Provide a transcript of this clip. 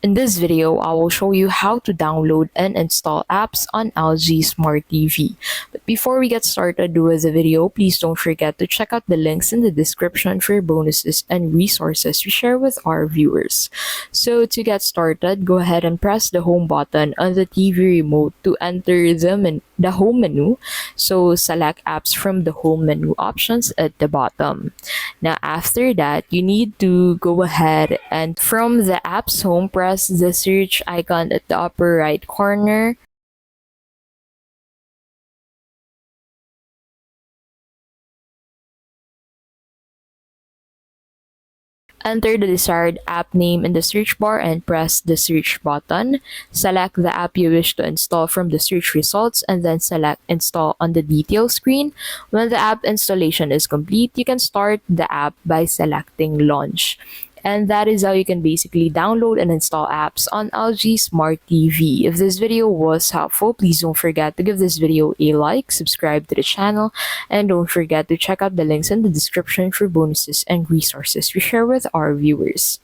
In this video, I will show you how to download and install apps on LG Smart TV. But before we get started with the video, please don't forget to check out the links in the description for bonuses and resources we share with our viewers. So to get started, go ahead and press the home button on the TV remote to enter the home menu. So select apps from the home menu options at the bottom. Now after that, you need to go ahead and from the apps home, press the search icon at the upper right corner. Enter the desired app name in the search bar and press the search button. Select the app you wish to install from the search results and then select install on the details screen. When the app installation is complete, you can start the app by selecting launch. And that is how you can basically download and install apps on LG Smart TV. If this video was helpful, please don't forget to give this video a like, subscribe to the channel, and don't forget to check out the links in the description for bonuses and resources we share with our viewers.